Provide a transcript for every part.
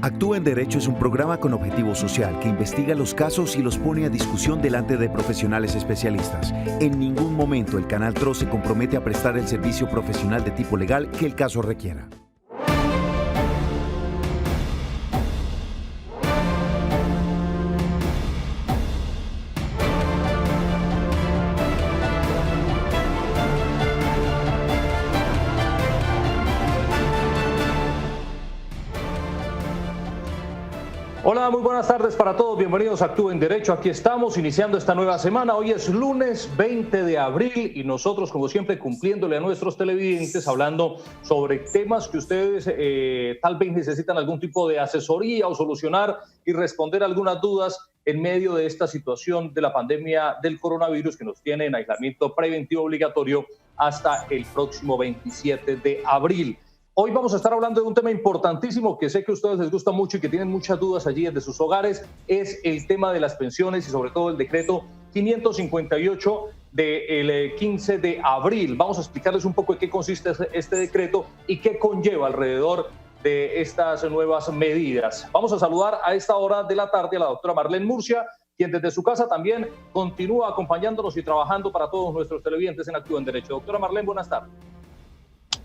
Actúa en Derecho es un programa con objetivo social que investiga los casos y los pone a discusión delante de profesionales especialistas. En ningún momento el Canal TRO se compromete a prestar el servicio profesional de tipo legal que el caso requiera. Hola, muy buenas tardes para todos. Bienvenidos a Actúa en Derecho. Aquí estamos iniciando esta nueva semana. Hoy es lunes 20 de abril y nosotros, como siempre, cumpliéndole a nuestros televidentes, hablando sobre temas que ustedes tal vez necesitan algún tipo de asesoría o solucionar y responder algunas dudas en medio de esta situación de la pandemia del coronavirus que nos tiene en aislamiento preventivo obligatorio hasta el próximo 27 de abril. Hoy vamos a estar hablando de un tema importantísimo que sé que a ustedes les gusta mucho y que tienen muchas dudas allí desde sus hogares, es el tema de las pensiones y sobre todo el decreto 558 del 15 de abril. Vamos a explicarles un poco en qué consiste este decreto y qué conlleva alrededor de estas nuevas medidas. Vamos a saludar a esta hora de la tarde a la doctora Marlene Murcia, quien desde su casa también continúa acompañándonos y trabajando para todos nuestros televidentes en Actúa en Derecho. Doctora Marlene, buenas tardes.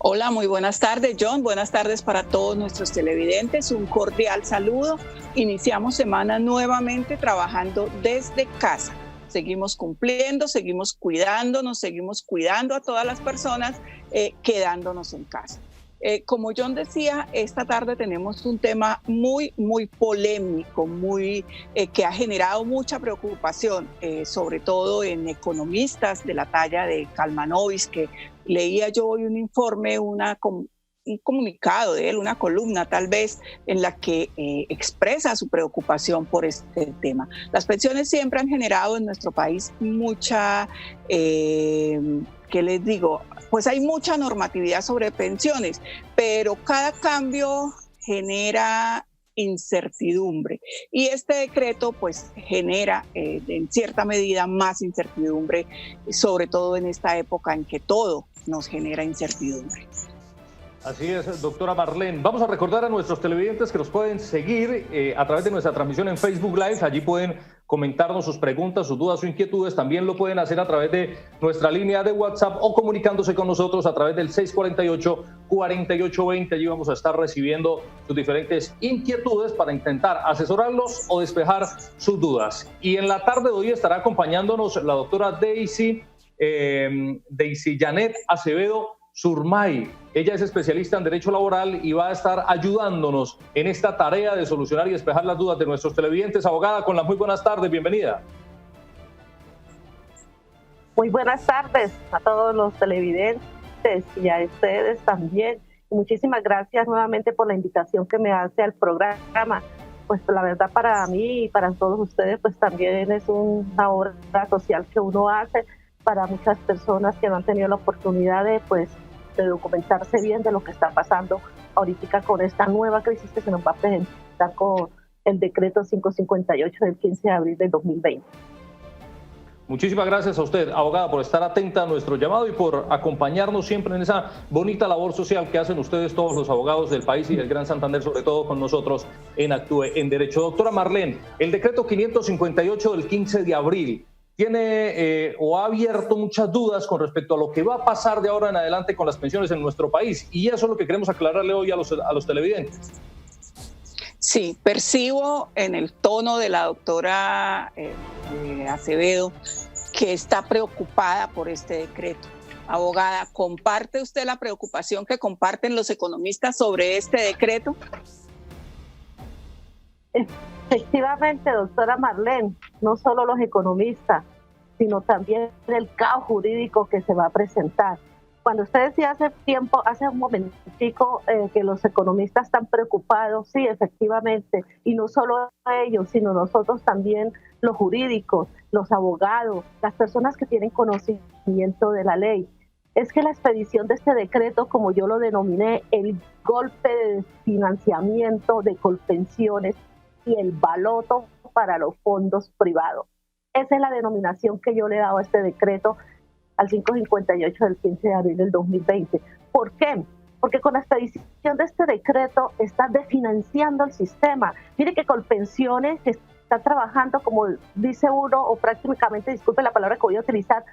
Hola, muy buenas tardes, John. Buenas tardes para todos nuestros televidentes. Un cordial saludo. Iniciamos semana nuevamente trabajando desde casa. Seguimos cumpliendo, seguimos cuidándonos, seguimos cuidando a todas las personas, quedándonos en casa. Como John decía, esta tarde tenemos un tema muy polémico, que ha generado mucha preocupación, sobre todo en economistas de la talla de Kalmanovic, que leía yo hoy un informe, un comunicado de él, una columna tal vez, en la que expresa su preocupación por este tema. Las pensiones siempre han generado en nuestro país mucha, ¿qué les digo? Pues hay mucha normatividad sobre pensiones, pero cada cambio genera incertidumbre y este decreto pues genera en cierta medida más incertidumbre, sobre todo en esta época en que todo nos genera incertidumbre. Así es, doctora Marlene. Vamos a recordar a nuestros televidentes que nos pueden seguir a través de nuestra transmisión en Facebook Live. Allí pueden comentarnos sus preguntas, sus dudas o inquietudes. También lo pueden hacer a través de nuestra línea de WhatsApp o comunicándose con nosotros a través del 648-4820. Allí vamos a estar recibiendo sus diferentes inquietudes para intentar asesorarlos o despejar sus dudas. Y en la tarde de hoy estará acompañándonos la doctora Daisy Janet Acevedo Surmay. Ella es especialista en Derecho Laboral y va a estar ayudándonos en esta tarea de solucionar y despejar las dudas de nuestros televidentes. Abogada, con las muy buenas tardes, bienvenida. Muy buenas tardes a todos los televidentes y a ustedes también. Muchísimas gracias nuevamente por la invitación que me hace al programa. Pues la verdad para mí y para todos ustedes pues también es una obra social que uno hace para muchas personas que no han tenido la oportunidad de documentarse bien de lo que está pasando ahorita con esta nueva crisis que se nos va a presentar con el decreto 558 del 15 de abril del 2020. Muchísimas gracias a usted, abogada, por estar atenta a nuestro llamado y por acompañarnos siempre en esa bonita labor social que hacen ustedes, todos los abogados del país y del Gran Santander, sobre todo con nosotros en Actúe en Derecho. Doctora Marlene, el decreto 558 del 15 de abril tiene o ha abierto muchas dudas con respecto a lo que va a pasar de ahora en adelante con las pensiones en nuestro país, y eso es lo que queremos aclararle hoy a los televidentes. Sí, percibo en el tono de la doctora Acevedo que está preocupada por este decreto. Abogada, ¿comparte usted la preocupación que comparten los economistas sobre este decreto? Efectivamente, doctora Marlene, no solo los economistas, sino también el caos jurídico que se va a presentar. Cuando usted decía hace un momentico que los economistas están preocupados, sí, efectivamente, y no solo ellos, sino nosotros también, los jurídicos, los abogados, las personas que tienen conocimiento de la ley. Es que la expedición de este decreto, como yo lo denominé, el golpe de financiamiento de Colpensiones y el baloto para los fondos privados. Esa es la denominación que yo le he dado a este decreto al 558 del 15 de abril del 2020. ¿Por qué? porque con la expedición de este decreto está desfinanciando el sistema. Mire que Colpensiones está trabajando, como dice uno, o prácticamente, disculpe la palabra que voy a utilizar,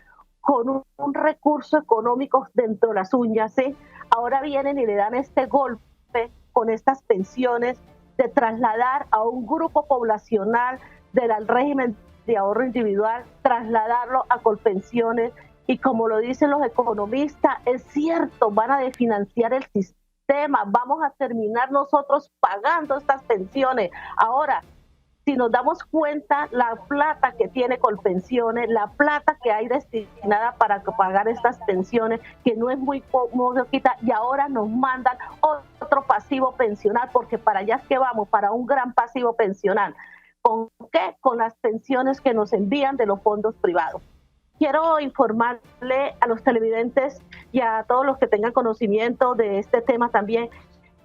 con un recurso económico dentro de las uñas, ¿sí? Ahora vienen y le dan este golpe con estas pensiones de trasladar a un grupo poblacional del régimen de ahorro individual, trasladarlo a Colpensiones, y como lo dicen los economistas, es cierto, van a desfinanciar el sistema, vamos a terminar nosotros pagando estas pensiones. Ahora, si nos damos cuenta, la plata que tiene Colpensiones, la plata que hay destinada para pagar estas pensiones, que no es muy poquita, y ahora nos mandan otro pasivo pensional, porque para allá es que vamos, para un gran pasivo pensional. ¿Con qué? Con las pensiones que nos envían de los fondos privados. Quiero informarle a los televidentes y a todos los que tengan conocimiento de este tema también,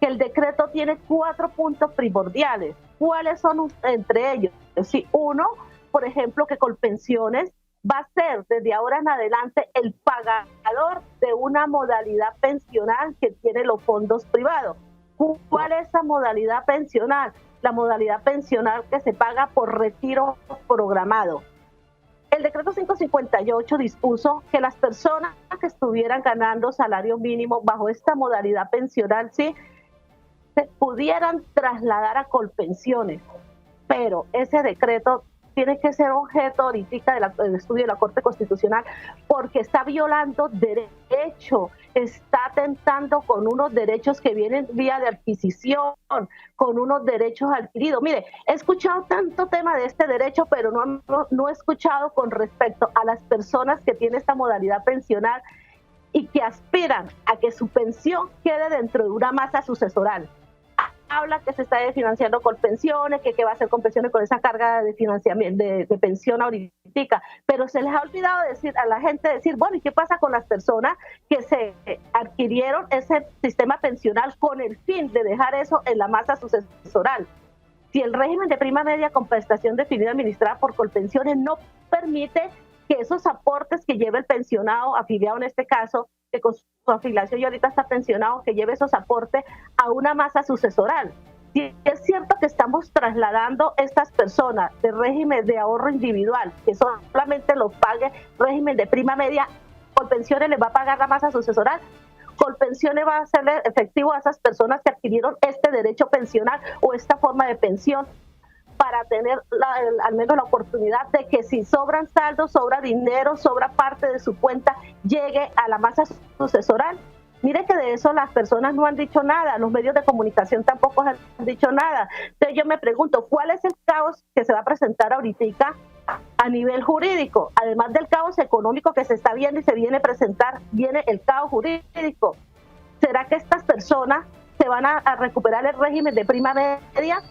que el decreto tiene 4 puntos primordiales. ¿Cuáles son entre ellos? Sí, uno, por ejemplo, que Colpensiones va a ser desde ahora en adelante el pagador de una modalidad pensional que tiene los fondos privados. ¿Cuál es esa modalidad pensional? La modalidad pensional que se paga por retiro programado. El decreto 558 dispuso que las personas que estuvieran ganando salario mínimo bajo esta modalidad pensional, sí, se pudieran trasladar a Colpensiones, pero ese decreto tiene que ser objeto ahorita del estudio de la Corte Constitucional, porque está violando derecho, está atentando con unos derechos que vienen vía de adquisición, con unos derechos adquiridos. Mire, he escuchado tanto tema de este derecho, pero no he escuchado con respecto a las personas que tienen esta modalidad pensional y que aspiran a que su pensión quede dentro de una masa sucesoral. Habla que se está desfinanciando Colpensiones, que qué va a hacer con pensiones con esa carga de financiamiento, de pensión ahorita, pero se les ha olvidado decir a la gente, bueno, ¿y qué pasa con las personas que se adquirieron ese sistema pensional con el fin de dejar eso en la masa sucesoral? Si el régimen de prima media con prestación definida administrada por Colpensiones no permite que esos aportes que lleve el pensionado, afiliado en este caso, que con su afiliación y ahorita está pensionado, que lleve esos aportes a una masa sucesoral. Si es cierto que estamos trasladando estas personas de régimen de ahorro individual, que solamente los pague régimen de prima media, Colpensiones les va a pagar la masa sucesoral. Colpensiones va a hacerle efectivo a esas personas que adquirieron este derecho pensional o esta forma de pensión, para tener al menos la oportunidad de que si sobran saldos, sobra dinero, sobra parte de su cuenta, llegue a la masa sucesoral. Mire que de eso las personas no han dicho nada, los medios de comunicación tampoco han dicho nada. Entonces yo me pregunto, ¿cuál es el caos que se va a presentar ahorita a nivel jurídico? Además del caos económico que se está viendo y se viene a presentar, viene el caos jurídico. ¿Será que estas personas se van a recuperar el régimen de prima media?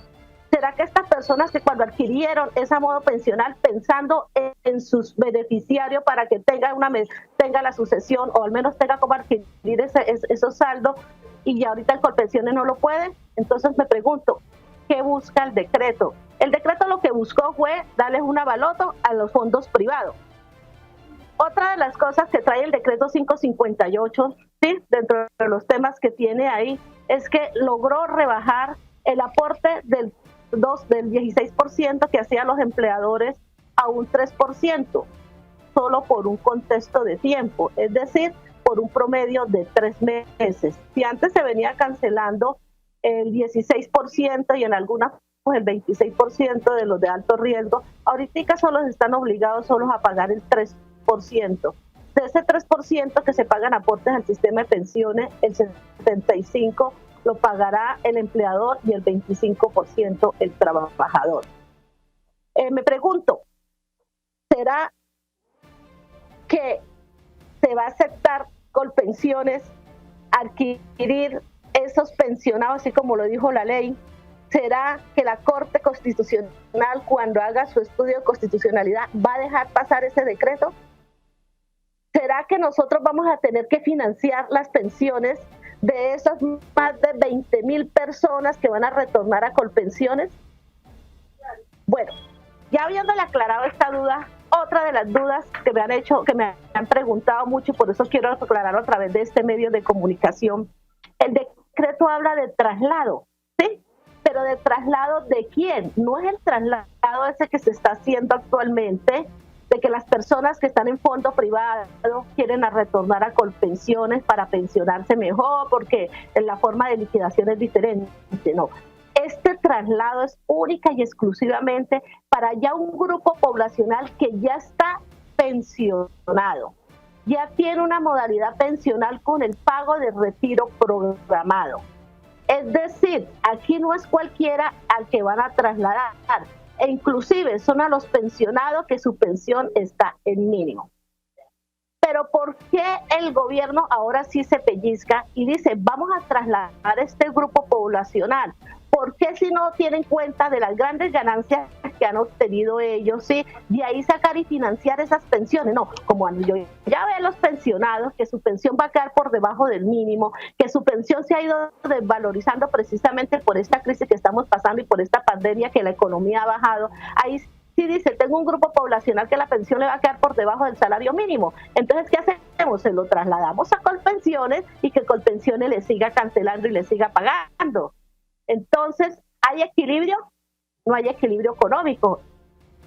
¿Será que estas personas que cuando adquirieron ese modo pensional pensando en sus beneficiarios para que tenga la sucesión o al menos tenga como adquirir esos saldos y ya ahorita en Colpensiones no lo pueden? Entonces me pregunto, ¿qué busca el decreto? El decreto lo que buscó fue darles un avaloto a los fondos privados. Otra de las cosas que trae el decreto 558, ¿sí?, dentro de los temas que tiene ahí, es que logró rebajar el aporte del 16% que hacían los empleadores a un 3%, solo por un contexto de tiempo, es decir, por un promedio de 3 meses. Si antes se venía cancelando el 16% y en algunas pues el 26% de los de alto riesgo, ahorita solo están obligados solo a pagar el 3%. De ese 3% que se pagan aportes al sistema de pensiones, el 75% lo pagará el empleador y el 25% el trabajador. Me pregunto, ¿será que se va a aceptar Colpensiones adquirir esos pensionados, así como lo dijo la ley? ¿Será que la Corte Constitucional, cuando haga su estudio de constitucionalidad, va a dejar pasar ese decreto? ¿Será que nosotros vamos a tener que financiar las pensiones de esas más de 20,000 personas que van a retornar a Colpensiones? Bueno, ya habiéndole aclarado esta duda, otra de las dudas que me han preguntado mucho, y por eso quiero aclararlo a través de este medio de comunicación, El decreto habla de traslado, ¿sí? Pero ¿de traslado de quién? No es el traslado ese que se está haciendo actualmente, de que las personas que están en fondo privado quieren retornar a Colpensiones para pensionarse mejor, porque la forma de liquidación es diferente, no. Este traslado es única y exclusivamente para ya un grupo poblacional que ya está pensionado, ya tiene una modalidad pensional con el pago de retiro programado. Es decir, aquí no es cualquiera al que van a trasladar, e inclusive son a los pensionados que su pensión está en mínimo. Pero ¿por qué el gobierno ahora sí se pellizca y dice vamos a trasladar este grupo poblacional? ¿Por qué si no tienen cuenta de las grandes ganancias que han obtenido ellos, sí, de ahí sacar y financiar esas pensiones? No, como yo ya veo a los pensionados que su pensión va a quedar por debajo del mínimo, que su pensión se ha ido desvalorizando precisamente por esta crisis que estamos pasando y por esta pandemia que la economía ha bajado, ahí sí dice, tengo un grupo poblacional que la pensión le va a quedar por debajo del salario mínimo. Entonces, ¿qué hacemos? Se lo trasladamos a Colpensiones y que Colpensiones le siga cancelando y le siga pagando. Entonces, ¿hay equilibrio? No hay equilibrio económico.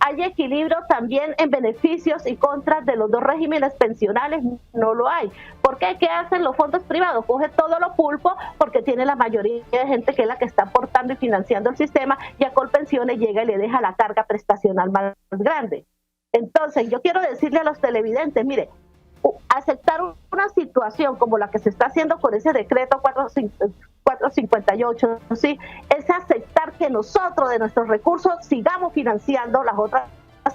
¿Hay equilibrio también en beneficios y contras de los dos regímenes pensionales? No lo hay. ¿Por qué? ¿Qué hacen los fondos privados? Coge todo lo pulpo porque tiene la mayoría de gente que es la que está aportando y financiando el sistema, y a Colpensiones llega y le deja la carga prestacional más grande. Entonces, yo quiero decirle a los televidentes, mire, aceptar una situación como la que se está haciendo con ese decreto 458, ¿sí? Es aceptar que nosotros de nuestros recursos sigamos financiando las otras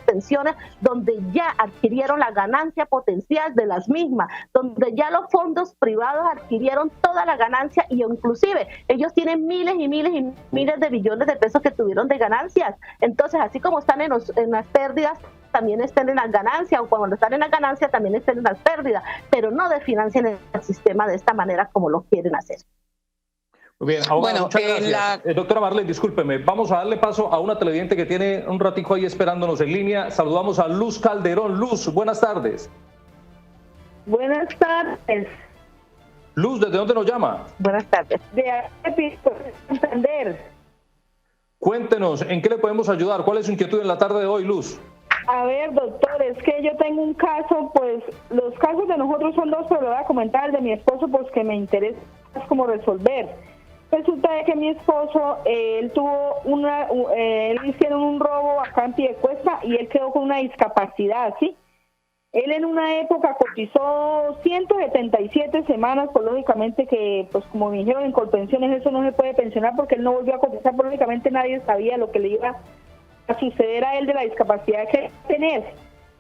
pensiones donde ya adquirieron la ganancia potencial de las mismas, donde ya los fondos privados adquirieron toda la ganancia, y inclusive ellos tienen miles y miles y miles de billones de pesos que tuvieron de ganancias. Entonces, así como están en las pérdidas, también estén en las ganancias, o cuando están en las ganancias también estén en las pérdidas, pero no desfinancien el sistema de esta manera como lo quieren hacer. Muy bien, abogada, muchas gracias. Doctora Marlene, discúlpeme, vamos a darle paso a una televidente que tiene un ratico ahí esperándonos en línea. Saludamos a Luz Calderón. Luz, buenas tardes. Buenas tardes. Luz, ¿desde dónde nos llama? Buenas tardes. De Santander. Cuéntenos, ¿en qué le podemos ayudar? ¿Cuál es su inquietud en la tarde de hoy, Luz? A ver, doctor, es que yo tengo un caso, pues los casos de nosotros son dos, pero le voy a comentar el de mi esposo, pues que me interesa cómo resolver. Resulta de que mi esposo, él tuvo le hicieron un robo acá en Piedecuesta y él quedó con una discapacidad, ¿sí? Él en una época cotizó 177 semanas, pues lógicamente que, pues como me dijeron en Colpensiones, eso no se puede pensionar porque él no volvió a cotizar, pero lógicamente nadie sabía lo que le iba a suceder a él de la discapacidad que tenía.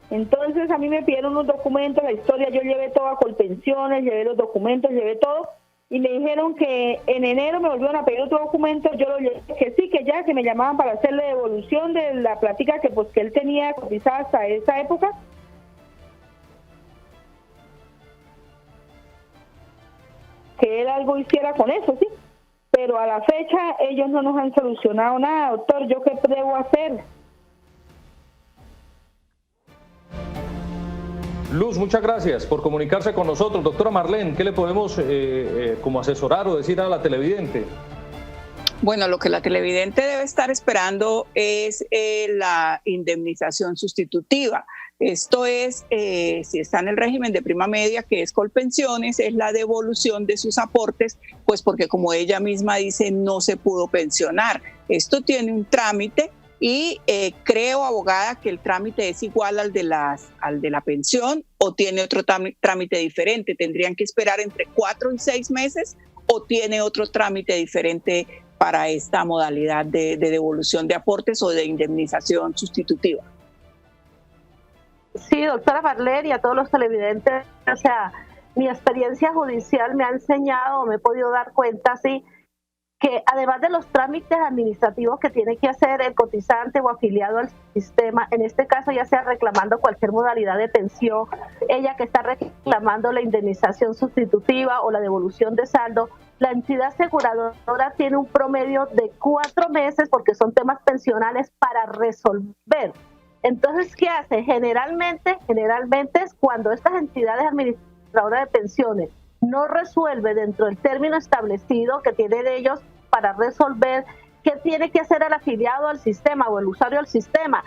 Entonces a mí me pidieron unos documentos, la historia, yo llevé todo a Colpensiones, llevé los documentos, llevé todo, y me dijeron que en enero me volvieron a pedir otro documento, yo lo llevé, que sí, que ya, que me llamaban para hacerle devolución de la plática que pues que él tenía cotizada hasta esa época. Que él algo hiciera con eso, sí. Pero a la fecha ellos no nos han solucionado nada, doctor. ¿Yo qué debo hacer? Luz, muchas gracias por comunicarse con nosotros. Doctora Marlene, ¿qué le podemos como asesorar o decir a la televidente? Bueno, lo que la televidente debe estar esperando es la indemnización sustitutiva. Esto es, si está en el régimen de prima media, que es Colpensiones, es la devolución de sus aportes, pues porque como ella misma dice, no se pudo pensionar. Esto tiene un trámite y creo, abogada, que el trámite es igual al de la pensión, o tiene otro trámite diferente. ¿Tendrían que esperar entre 4 y 6 meses o tiene otro trámite diferente para esta modalidad de devolución de aportes o de indemnización sustitutiva? Sí, doctora Marlene, y a todos los televidentes, o sea, mi experiencia judicial me ha enseñado, me he podido dar cuenta, sí, que además de los trámites administrativos que tiene que hacer el cotizante o afiliado al sistema, en este caso ya sea reclamando cualquier modalidad de pensión, ella que está reclamando la indemnización sustitutiva o la devolución de saldo, la entidad aseguradora tiene un promedio de 4 meses, porque son temas pensionales, para resolver. Entonces, ¿qué hace? Generalmente es cuando estas entidades administradoras de pensiones no resuelve dentro del término establecido que tienen ellos para resolver, ¿qué tiene que hacer el afiliado al sistema o el usuario al sistema?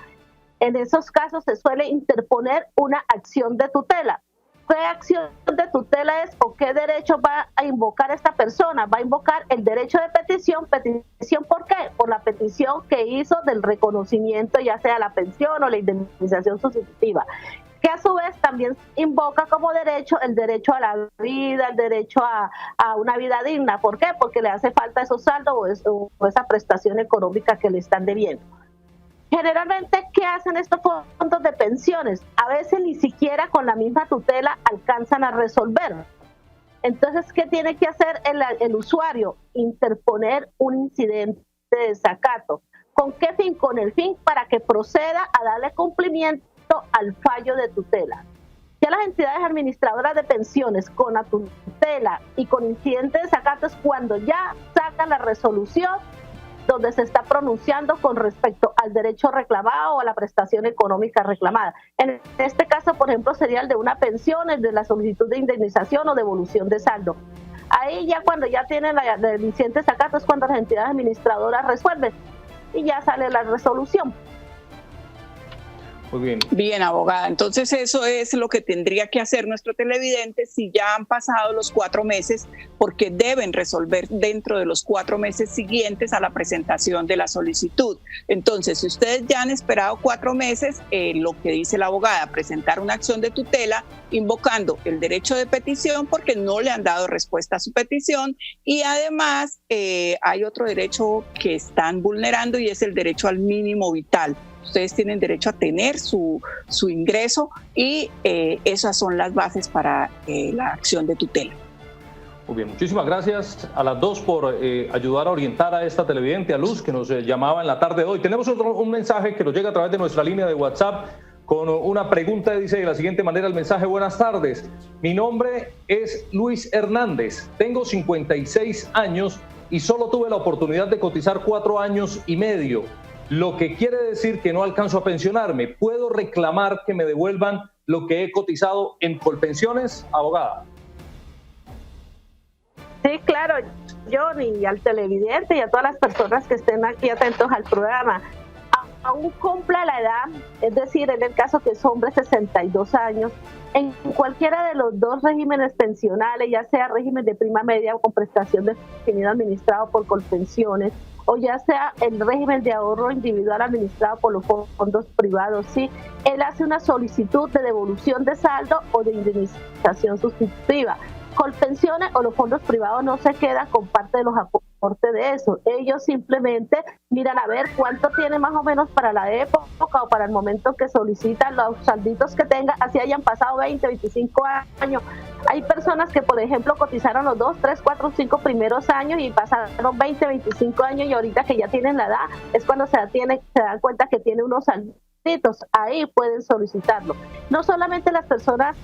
En esos casos se suele interponer una acción de tutela. ¿Qué acción de tutela es o qué derecho va a invocar esta persona? Va a invocar el derecho de petición. ¿Petición por qué? Por la petición que hizo del reconocimiento, ya sea la pensión o la indemnización sustitutiva, que a su vez también invoca como derecho el derecho a la vida, el derecho a una vida digna. ¿Por qué? Porque le hace falta esos saldos o esa prestación económica que le están debiendo. Generalmente, ¿qué hacen estos fondos de pensiones? A veces ni siquiera con la misma tutela alcanzan a resolver. Entonces, ¿qué tiene que hacer el usuario? Interponer un incidente de desacato. ¿Con qué fin? Con el fin para que proceda a darle cumplimiento al fallo de tutela. Ya las entidades administradoras de pensiones con la tutela y con incidente de desacato es cuando ya sacan la resolución donde se está pronunciando con respecto al derecho reclamado o a la prestación económica reclamada. En este caso, por ejemplo, sería el de una pensión, el de la solicitud de indemnización o devolución de saldo. Ahí ya cuando ya tienen el incidente de desacato es cuando las entidades administradoras resuelven y ya sale la resolución. Muy bien. Bien, abogada. Entonces eso es lo que tendría que hacer nuestro televidente si ya han pasado los 4 meses, porque deben resolver dentro de los 4 meses siguientes a la presentación de la solicitud. Entonces, si ustedes ya han esperado 4 meses, lo que dice la abogada, presentar una acción de tutela invocando el derecho de petición porque no le han dado respuesta a su petición, y además hay otro derecho que están vulnerando y es el derecho al mínimo vital. Ustedes tienen derecho a tener su ingreso y esas son las bases para la acción de tutela. Muy bien, muchísimas gracias a las dos por ayudar a orientar a esta televidente, a Luz, que nos llamaba en la tarde de hoy. Tenemos un mensaje que nos llega a través de nuestra línea de WhatsApp con una pregunta. Dice de la siguiente manera el mensaje: buenas tardes, mi nombre es Luis Hernández, tengo 56 años y solo tuve la oportunidad de cotizar 4 años y medio. Lo que quiere decir que no alcanzo a pensionarme. ¿Puedo reclamar que me devuelvan lo que he cotizado en Colpensiones, abogada? Sí, claro, Johnny, y al televidente y a todas las personas que estén aquí atentos al programa. Aún cumpla la edad, es decir, en el caso que es hombre 62 años, en cualquiera de los 2 regímenes pensionales, ya sea régimen de prima media o con prestación definida administrado por Colpensiones, o ya sea el régimen de ahorro individual administrado por los fondos privados, sí, él hace una solicitud de devolución de saldo o de indemnización sustitutiva. Colpensiones o los fondos privados no se quedan con parte de los aportes de eso. Ellos simplemente miran a ver cuánto tiene más o menos para la época o para el momento que solicitan, los salditos que tenga, así hayan pasado 20, 25 años. Hay personas que, por ejemplo, cotizaron los 2, 3, 4, 5 primeros años y pasaron 20, 25 años y ahorita que ya tienen la edad es cuando se dan cuenta que tiene unos salditos. Ahí pueden solicitarlo. No solamente las personas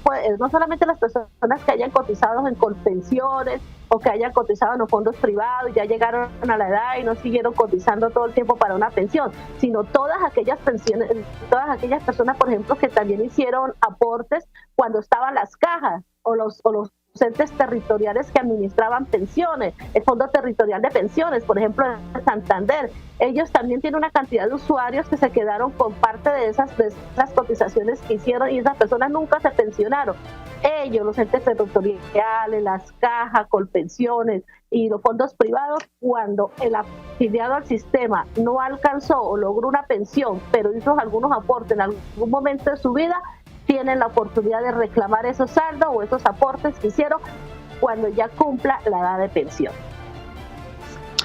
que hayan cotizado en Colpensiones o que hayan cotizado en los fondos privados y ya llegaron a la edad y no siguieron cotizando todo el tiempo para una pensión, sino todas aquellas personas, por ejemplo, que también hicieron aportes cuando estaban las cajas o los entes territoriales que administraban pensiones, el Fondo Territorial de Pensiones, por ejemplo, en Santander. Ellos también tienen una cantidad de usuarios que se quedaron con parte de esas cotizaciones que hicieron y esas personas nunca se pensionaron. Ellos, los entes territoriales, las cajas, Colpensiones y los fondos privados, cuando el afiliado al sistema no alcanzó o logró una pensión, pero hizo algunos aportes en algún momento de su vida, tienen la oportunidad de reclamar esos saldos o esos aportes que hicieron cuando ya cumpla la edad de pensión.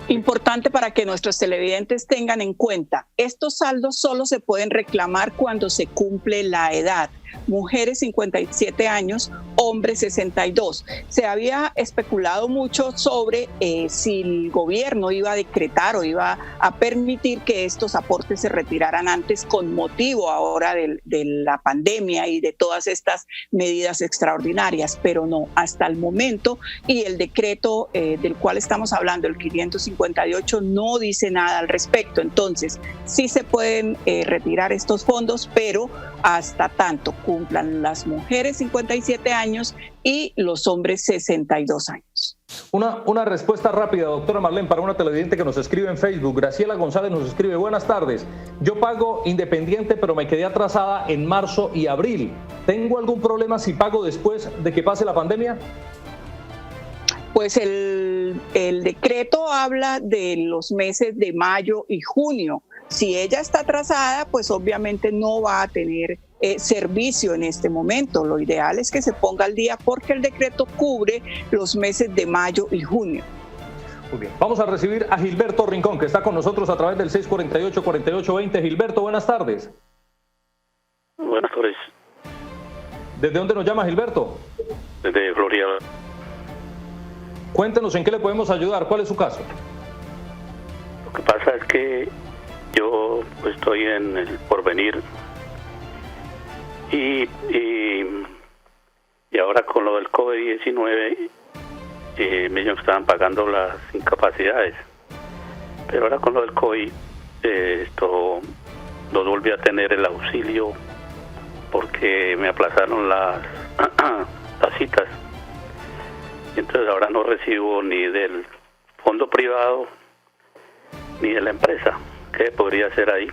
Importante para que nuestros televidentes tengan en cuenta, estos saldos solo se pueden reclamar cuando se cumple la edad. Mujeres 57 años, hombres 62. Se había especulado mucho sobre si el gobierno iba a decretar o iba a permitir que estos aportes se retiraran antes con motivo ahora de la pandemia y de todas estas medidas extraordinarias, pero no, hasta el momento, y el decreto del cual estamos hablando, el 558, no dice nada al respecto. Entonces, sí se pueden retirar estos fondos, pero hasta tanto. cumplan, las mujeres 57 años y los hombres 62 años. Una respuesta rápida, doctora Marlene, para una televidente que nos escribe en Facebook. Graciela González nos escribe: buenas tardes, yo pago independiente pero me quedé atrasada en marzo y abril. ¿Tengo algún problema si pago después de que pase la pandemia? Pues el decreto habla de los meses de mayo y junio. Si ella está atrasada, pues obviamente no va a tener servicio en este momento. Lo ideal es que se ponga al día porque el decreto cubre los meses de mayo y junio. Muy bien, vamos a recibir a Gilberto Rincón, que está con nosotros a través del 648-4820. Gilberto, buenas tardes. Buenas tardes. ¿Desde dónde nos llama, Gilberto? Desde Florida. Cuéntenos en qué le podemos ayudar. ¿Cuál es su caso? Lo que pasa es que yo estoy en el Porvenir y ahora con lo del COVID-19 me dijeron que estaban pagando las incapacidades, pero ahora con lo del COVID no volví a tener el auxilio porque me aplazaron las citas. Entonces ahora no recibo ni del fondo privado ni de la empresa. ¿Qué podría hacer ahí?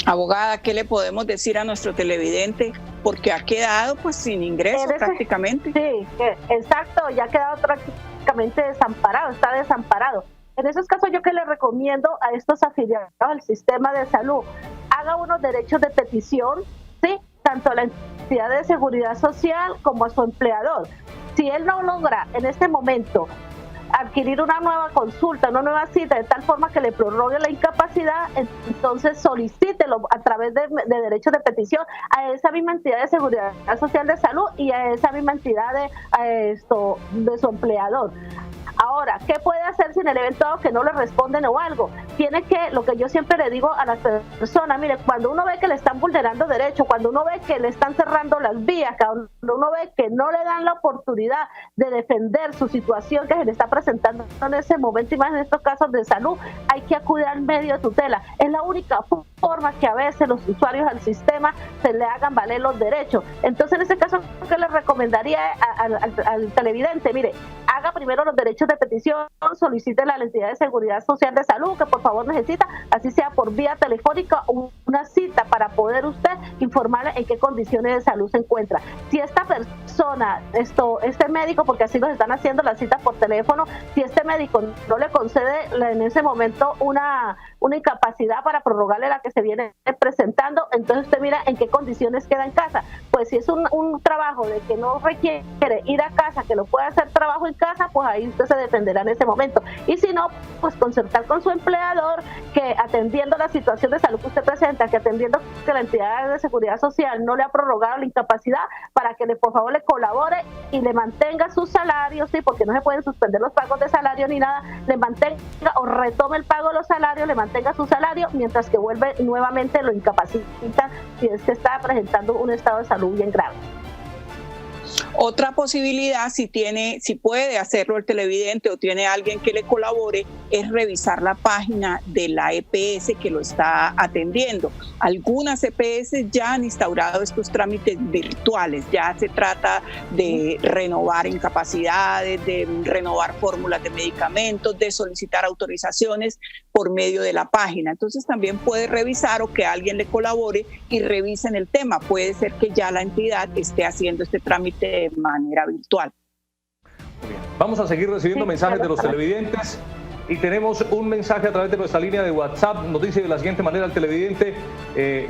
Abogada, ¿qué le podemos decir a nuestro televidente? Porque ha quedado pues sin ingreso prácticamente. Sí, exacto, ya ha quedado prácticamente desamparado, está desamparado. En esos casos, yo que le recomiendo a estos afiliados al sistema de salud, haga unos derechos de petición, ¿sí? Tanto a la entidad de seguridad social como a su empleador. Si él no logra en este momento adquirir una nueva consulta, una nueva cita, de tal forma que le prorrogue la incapacidad, entonces solicítelo a través de derechos de petición a esa misma entidad de seguridad social de salud y a esa misma entidad de su empleador. Ahora, ¿qué puede hacer si en el evento que no le responden o algo? Tiene que, lo que yo siempre le digo a las personas, mire, cuando uno ve que le están vulnerando derechos, cuando uno ve que le están cerrando las vías, cuando uno ve que no le dan la oportunidad de defender su situación que se le está presentando en ese momento, y más en estos casos de salud, hay que acudir al medio de tutela. Es la única forma que a veces los usuarios al sistema se le hagan valer los derechos. Entonces, en ese caso, ¿qué le recomendaría al televidente? Mire, haga primero los derechos de petición, solicítela a la entidad de seguridad social de salud que por favor necesita, así sea por vía telefónica, una cita para poder usted informarle en qué condiciones de salud se encuentra. Si esta persona, este médico, porque así nos están haciendo las citas por teléfono, si este médico no le concede en ese momento una incapacidad para prorrogarle la que se viene presentando, entonces usted mira en qué condiciones queda en casa. Pues si es un trabajo de que no requiere ir a casa, que lo puede hacer trabajo en casa, pues ahí usted se defenderá en ese momento. Y si no, pues concertar con su empleador que atendiendo la situación de salud que usted presenta, que atendiendo que la entidad de seguridad social no le ha prorrogado la incapacidad, para que por favor le colabore y le mantenga su salario, sí, porque no se pueden suspender los pagos de salario ni nada, le mantenga o retome el pago de los salarios, le mantenga su salario, mientras que vuelve nuevamente lo incapacita si es que está presentando un estado de salud bien grave. Otra posibilidad, si puede hacerlo el televidente o tiene alguien que le colabore, es revisar la página de la EPS que lo está atendiendo. Algunas EPS ya han instaurado estos trámites virtuales, ya se trata de renovar incapacidades, de renovar fórmulas de medicamentos, de solicitar autorizaciones por medio de la página. Entonces también puede revisar o que alguien le colabore y revisen el tema. Puede ser que ya la entidad esté haciendo este trámite de manera virtual. Muy bien. Vamos a seguir recibiendo mensajes de los televidentes y tenemos un mensaje a través de nuestra línea de WhatsApp. Nos dice de la siguiente manera el televidente,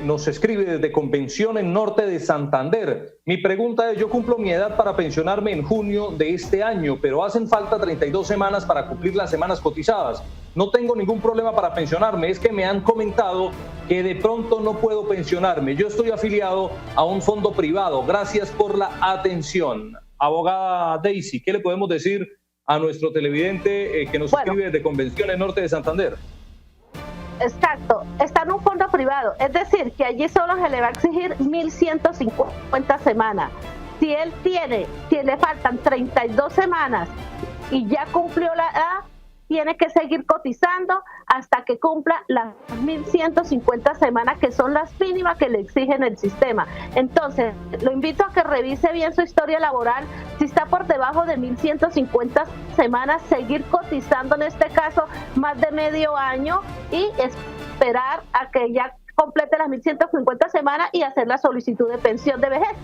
nos escribe desde Convención en Norte de Santander. Mi pregunta es, yo cumplo mi edad para pensionarme en junio de este año, pero hacen falta 32 semanas para cumplir las semanas cotizadas. No tengo ningún problema para pensionarme, es que me han comentado que de pronto no puedo pensionarme. Yo estoy afiliado a un fondo privado. Gracias por la atención. Abogada Daisy, ¿qué le podemos decir a nuestro televidente que nos escribe desde Convención en Norte de Santander? Exacto, está en un fondo privado, es decir, que allí solo se le va a exigir 1.150 semanas. Si le faltan 32 semanas y ya cumplió la edad, tiene que seguir cotizando hasta que cumpla las 1.150 semanas, que son las mínimas que le exigen el sistema. Entonces, lo invito a que revise bien su historia laboral. Si está por debajo de 1.150 semanas, seguir cotizando, en este caso, más de medio año, y esperar a que ya complete las 1.150 semanas y hacer la solicitud de pensión de vejez.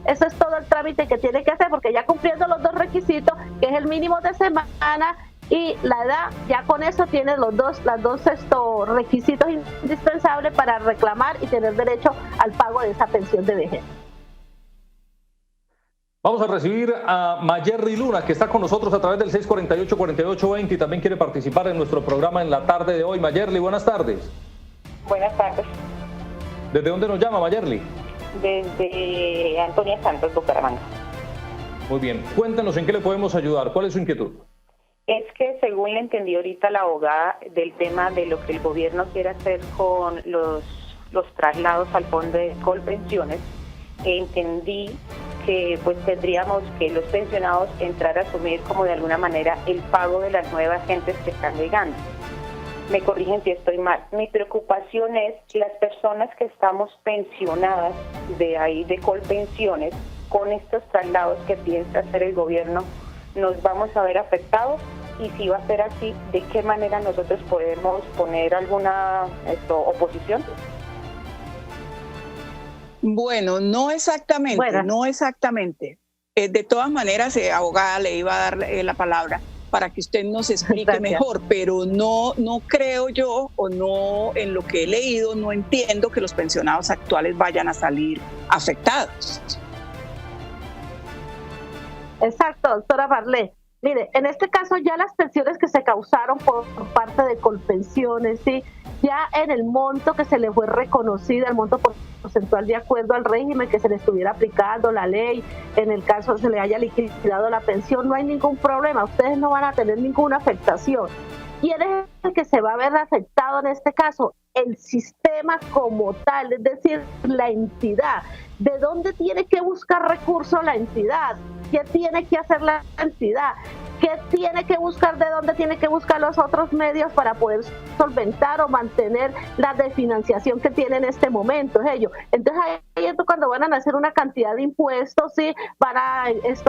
Eso es todo el trámite que tiene que hacer, porque ya cumpliendo los dos requisitos, que es el mínimo de semana y la edad, ya con eso tiene los dos requisitos indispensables para reclamar y tener derecho al pago de esa pensión de vejez. Vamos a recibir a Mayerly Luna, que está con nosotros a través del 648-4820 y también quiere participar en nuestro programa en la tarde de hoy. Mayerly, buenas tardes. Buenas tardes. ¿Desde dónde nos llama, Mayerly? Desde Antonia Santos, Bucaramanga. Muy bien. Cuéntanos en qué le podemos ayudar. ¿Cuál es su inquietud? Es que según le entendí ahorita la abogada del tema de lo que el gobierno quiere hacer con los traslados al fondo de Colpensiones, entendí que pues tendríamos que los pensionados entrar a asumir como de alguna manera el pago de las nuevas gentes que están llegando. Me corrigen si estoy mal. Mi preocupación es las personas que estamos pensionadas de ahí de Colpensiones, con estos traslados que piensa hacer el gobierno, nos vamos a ver afectados, y si va a ser así, ¿de qué manera nosotros podemos poner alguna oposición? Bueno, no exactamente, no exactamente. De todas maneras, abogada, le iba a dar la palabra para que usted nos explique mejor, pero no creo yo, o no, en lo que he leído, no entiendo que los pensionados actuales vayan a salir afectados. Exacto, doctora Marlene. Mire, en este caso ya las pensiones que se causaron por parte de Colpensiones, ¿sí?, ya en el monto que se le fue reconocido, el monto porcentual de acuerdo al régimen que se le estuviera aplicando la ley, en el caso se le haya liquidado la pensión, no hay ningún problema, ustedes no van a tener ninguna afectación. ¿Quién es el que se va a ver afectado en este caso? El sistema como tal, es decir, la entidad. ¿De dónde tiene que buscar recursos la entidad? ¿Qué tiene que hacer la entidad? ¿Qué tiene que buscar? ¿De dónde tiene que buscar los otros medios para poder solventar o mantener la desfinanciación que tiene en este momento? Es ello. Entonces ahí es cuando van a hacer una cantidad de impuestos, ¿sí?, van a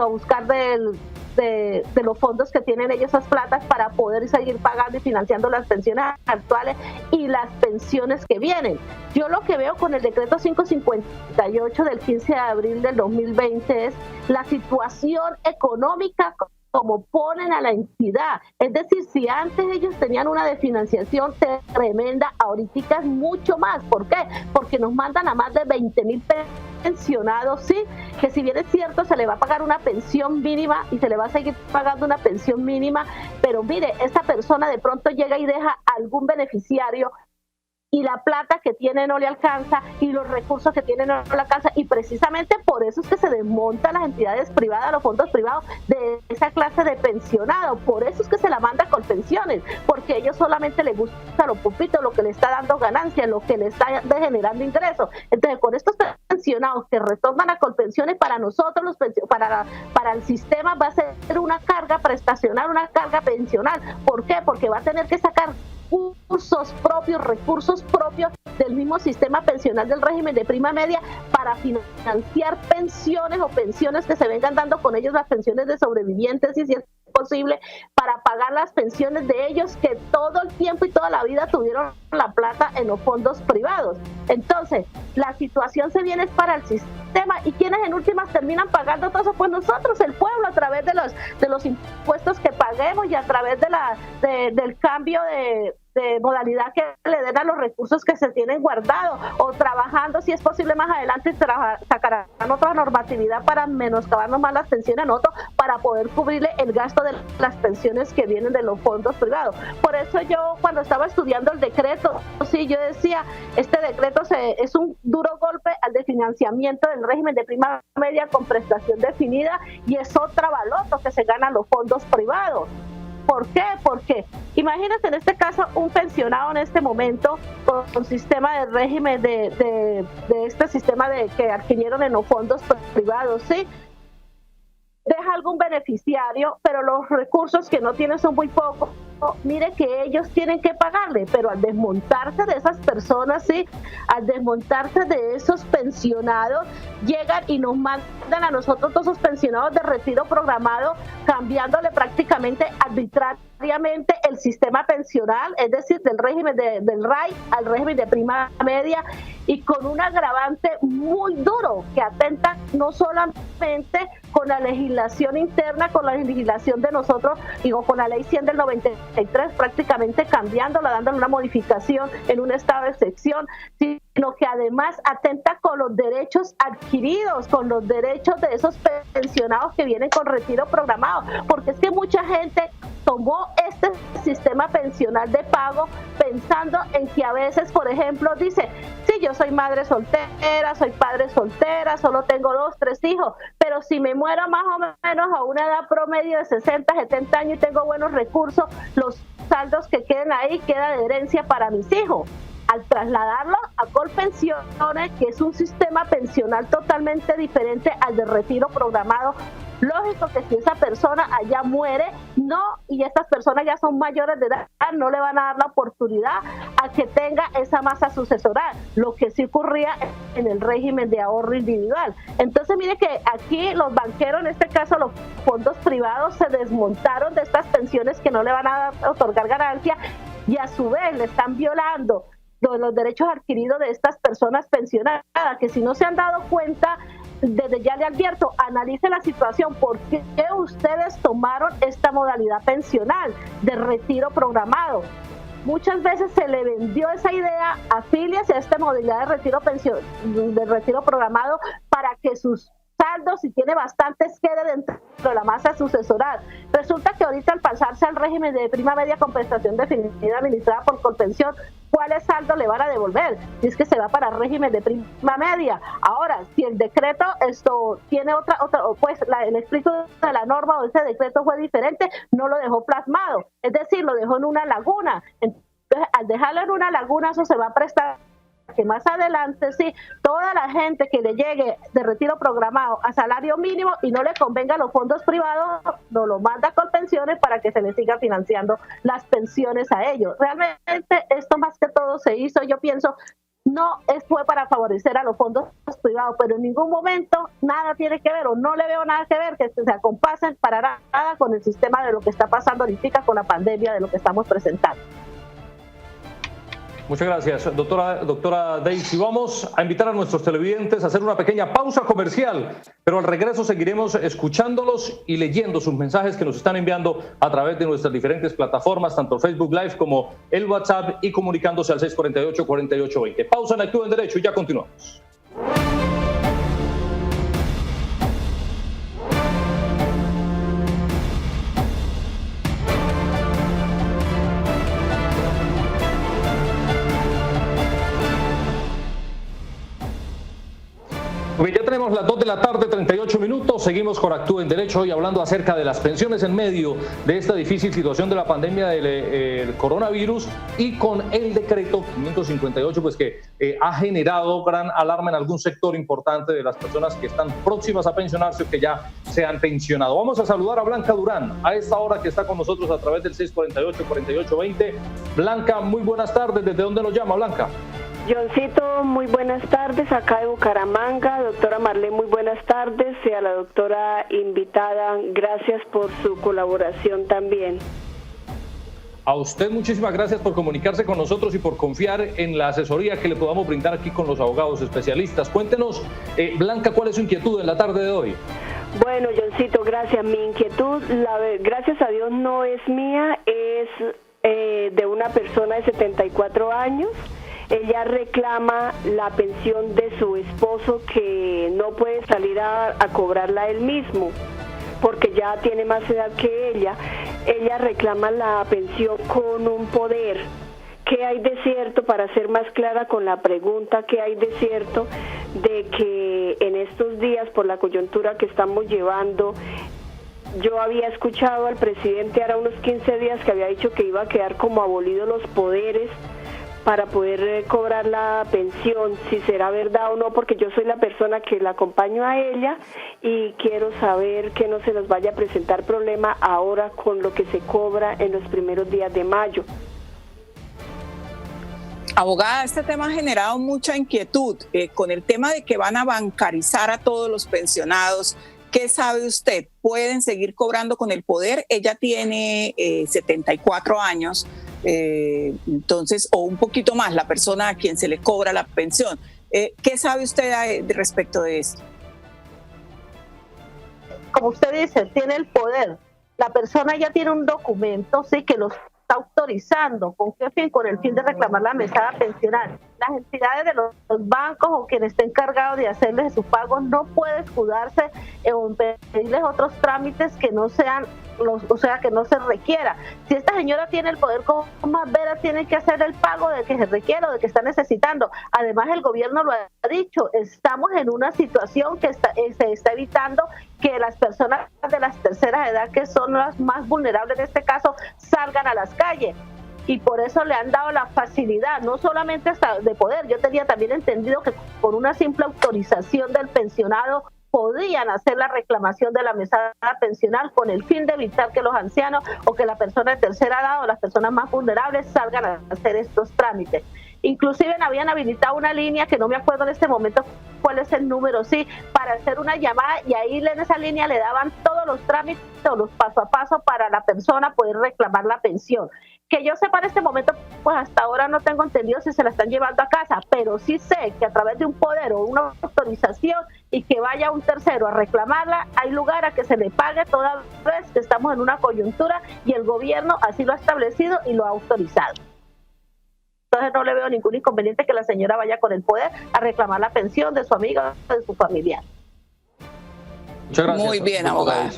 buscar de los fondos que tienen ellos, esas platas, para poder seguir pagando y financiando las pensiones actuales y las pensiones que vienen. Yo lo que veo con el decreto 558 del 15 de abril del 2020 es la situación económica como ponen a la entidad. Es decir, si antes ellos tenían una desfinanciación tremenda, ahorita es mucho más. ¿Por qué? Porque nos mandan a más de 20,000 pensionados, sí, que si bien es cierto se le va a pagar una pensión mínima y se le va a seguir pagando una pensión mínima, pero mire, esta persona de pronto llega y deja a algún beneficiario y la plata que tiene no le alcanza y los recursos que tiene no le alcanza, y precisamente por eso es que se desmontan las entidades privadas, los fondos privados de esa clase de pensionado. Por eso es que se la manda con pensiones, porque a ellos solamente les gusta lo poquito, lo que le está dando ganancia, lo que le está generando ingresos. Entonces, con estos pensionados que retornan a Colpensiones, para nosotros para el sistema va a ser una carga prestacional, una carga pensional. ¿Por qué? Porque va a tener que sacar recursos propios del mismo sistema pensional del régimen de prima media para financiar pensiones o pensiones que se vengan dando con ellos, las pensiones de sobrevivientes, y si es posible, para pagar las pensiones de ellos que todo el tiempo y toda la vida tuvieron la plata en los fondos privados. Entonces, la situación se viene para el sistema, y quienes en últimas terminan pagando todo eso, pues nosotros, el pueblo, a través de los impuestos que paguemos y a través del cambio de modalidad que le den a los recursos que se tienen guardados, o trabajando, si es posible más adelante, sacarán otra normatividad para menoscabarnos más las pensiones, para poder cubrirle el gasto de las pensiones que vienen de los fondos privados. Por eso yo, cuando estaba estudiando el decreto, sí, yo decía, este decreto es un duro golpe al desfinanciamiento del régimen de prima media con prestación definida, y es otra baloto que se ganan los fondos privados. ¿Por qué? Porque imagínate en este caso un pensionado en este momento con un sistema de régimen de este sistema que adquirieron en los fondos privados, ¿sí? Deja algún beneficiario, pero los recursos que no tiene son muy pocos, mire que ellos tienen que pagarle, pero al desmontarse de esas personas, sí, al desmontarse de esos pensionados, llegan y nos mandan a nosotros todos esos pensionados de retiro programado, cambiándole prácticamente arbitrariamente el sistema pensional, es decir, del régimen del RAI al régimen de prima media, y con un agravante muy duro que atenta no solamente con la legislación interna, con la legislación de nosotros, digo, con la ley 100 del 93, prácticamente cambiándola, dándole una modificación en un estado de excepción, sino que además atenta con los derechos adquiridos, con los derechos de esos pensionados que vienen con retiro programado, porque es que mucha gente tomó este sistema pensional de pago pensando en que a veces, por ejemplo, dice, sí, yo soy madre soltera, soy padre soltera, solo tengo 2, 3 hijos, pero si me muero más o menos a una edad promedio de 60, 70 años y tengo buenos recursos, los saldos que queden ahí queda de herencia para mis hijos. Al trasladarlo a Colpensiones, que es un sistema pensional totalmente diferente al de retiro programado, lógico que si esa persona allá muere, no, y estas personas ya son mayores de edad, no le van a dar la oportunidad a que tenga esa masa sucesoral, lo que sí ocurría en el régimen de ahorro individual. Entonces mire que aquí los banqueros, en este caso los fondos privados, se desmontaron de estas pensiones que no le van a otorgar ganancia, y a su vez le están violando los derechos adquiridos de estas personas pensionadas, que si no se han dado cuenta, desde ya le advierto, analicen la situación, ¿por qué ustedes tomaron esta modalidad pensional de retiro programado? Muchas veces se le vendió esa idea, afíliese a esta modalidad de retiro programado para que sus saldos, si tiene bastantes, quede dentro de la masa sucesoral. Resulta que ahorita al pasarse al régimen de prima media con prestación definida administrada por Colpensión, ¿cuáles saldos le van a devolver? Si es que se va para el régimen de prima media. Ahora, si el decreto tiene otra pues el espíritu de la norma o ese decreto fue diferente, no lo dejó plasmado, es decir, lo dejó en una laguna. Entonces, al dejarlo en una laguna, eso se va a prestar que más adelante, sí, toda la gente que le llegue de retiro programado a salario mínimo y no le convenga a los fondos privados, no lo manda con pensiones para que se le siga financiando las pensiones a ellos. Realmente esto más que todo se hizo, yo pienso, no fue para favorecer a los fondos privados, pero en ningún momento nada tiene que ver, o no le veo nada que ver, que se acompasen para nada con el sistema de lo que está pasando ahorita con la pandemia, de lo que estamos presentando. Muchas gracias, doctora Daisy. Vamos a invitar a nuestros televidentes a hacer una pequeña pausa comercial, pero al regreso seguiremos escuchándolos y leyendo sus mensajes que nos están enviando a través de nuestras diferentes plataformas, tanto Facebook Live como el WhatsApp, y comunicándose al 648-4820. Pausa en Actúa en Derecho y ya continuamos. Ya tenemos las 2 de la tarde, 38 minutos. Seguimos con Actúa en Derecho, hoy hablando acerca de las pensiones en medio de esta difícil situación de la pandemia del coronavirus, y con el decreto 558, pues que ha generado gran alarma en algún sector importante de las personas que están próximas a pensionarse o que ya se han pensionado. Vamos a saludar a Blanca Durán a esta hora, que está con nosotros a través del 648-4820. Blanca, muy buenas tardes. ¿Desde dónde nos llama, Blanca? Johncito, muy buenas tardes, acá de Bucaramanga. Doctora Marlene, muy buenas tardes, y a la doctora invitada, gracias por su colaboración también. A usted muchísimas gracias por comunicarse con nosotros y por confiar en la asesoría que le podamos brindar aquí con los abogados especialistas. Cuéntenos, Blanca, ¿cuál es su inquietud en la tarde de hoy? Bueno, Johncito, gracias. Mi inquietud, gracias a Dios, no es mía, es de una persona de 74 años. Ella reclama la pensión de su esposo, que no puede salir a cobrarla él mismo porque ya tiene más edad que ella. Ella reclama la pensión con un poder. ¿Qué hay de cierto, para ser más clara con la pregunta, qué hay de cierto de que en estos días, por la coyuntura que estamos llevando, yo había escuchado al presidente ahora unos 15 días que había dicho que iba a quedar como abolidos los poderes para poder cobrar la pensión, si será verdad o no, porque yo soy la persona que la acompaño a ella y quiero saber que no se nos vaya a presentar problema ahora con lo que se cobra en los primeros días de mayo. Abogada, este tema ha generado mucha inquietud con el tema de que van a bancarizar a todos los pensionados. ¿Qué sabe usted? ¿Pueden seguir cobrando con el poder? Ella tiene 74 años. Entonces, o un poquito más, la persona a quien se le cobra la pensión. ¿Qué sabe usted respecto de esto? Como usted dice, tiene el poder. La persona ya tiene un documento, sí, que los está autorizando. ¿Con qué fin? Con el fin de reclamar la mesada pensional. Las entidades de los bancos o quien esté encargado de hacerles sus pagos no puede escudarse en pedirles otros trámites que no sean que no se requiera. Si esta señora tiene el poder, ¿cómo más veras tiene que hacer el pago de que se requiere o de que está necesitando? Además, el gobierno lo ha dicho, estamos en una situación que se está evitando que las personas de las terceras edad, que son las más vulnerables en este caso, salgan a las calles. Y por eso le han dado la facilidad, no solamente hasta de poder. Yo tenía también entendido que con una simple autorización del pensionado podían hacer la reclamación de la mesada pensional con el fin de evitar que los ancianos o que la persona de tercera edad o las personas más vulnerables salgan a hacer estos trámites. Inclusive habían habilitado una línea que no me acuerdo en este momento cuál es el número, sí, para hacer una llamada, y ahí en esa línea le daban todos los trámites o los paso a paso para la persona poder reclamar la pensión. Que yo sepa en este momento, pues hasta ahora no tengo entendido si se la están llevando a casa, pero sí sé que a través de un poder o una autorización y que vaya un tercero a reclamarla, hay lugar a que se le pague toda vez que estamos en una coyuntura y el gobierno así lo ha establecido y lo ha autorizado. Entonces no le veo ningún inconveniente que la señora vaya con el poder a reclamar la pensión de su amiga o de su familiar. Muchas gracias. Muy bien, abogada.